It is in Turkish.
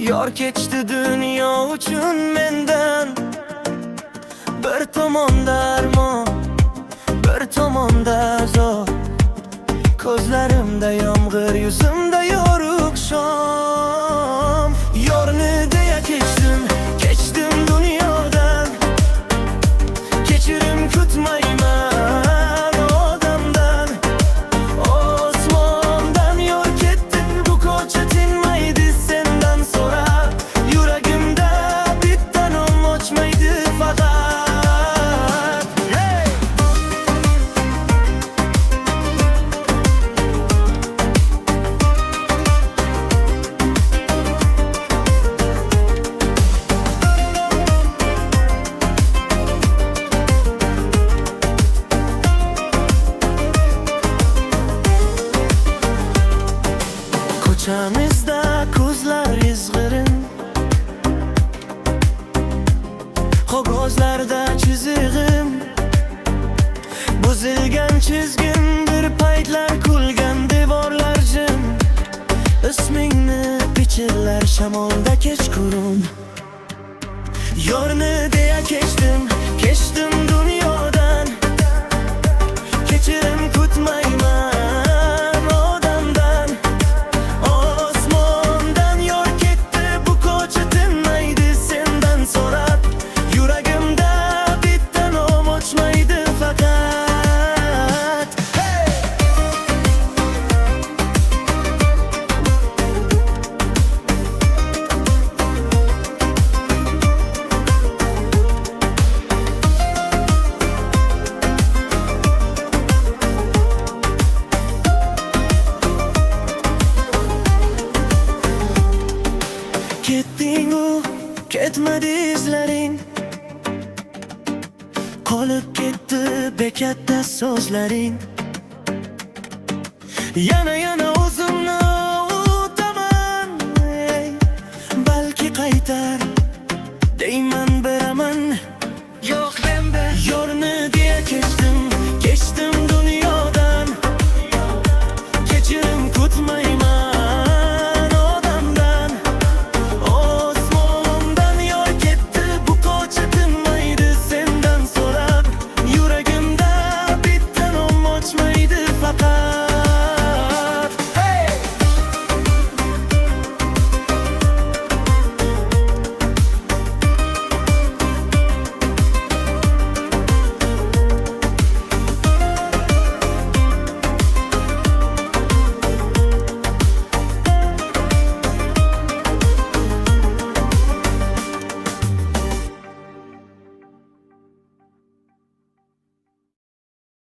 Yor kechdi dunyo uchun mendan. Bir tomonda armon, bir tomonda zor. Ko'zlarimda yomg'ir, yuzimda yorug' shom. Yorni deya kechdim dunyodan. Kechirim kutmayman odamdan. Osmondan yor ketdi, bu ko'cha tinmaydi sendan so'rab. Yuragimda bitta nom ochmaydi faqat. Hey! Ko'chamizda ko'zlar izg'irin, qog'ozlarda chizig'im. Buzilgan chizgimdir paytlar, kulgan devorlar jim. Ismingni pichirlar shamolda kechqurun. Yorni deya kechdim dunyodan. Kechirim kutmayman odamdan. Osmondan yor ketdi, bu ko'cha tinmaydi sendan so'rab. Yuragimda bitta nom ochmaydi faqat. Hey! Ketding-u ketmadi izlaring, qolib ketdi bekatda so'zlaring. Yana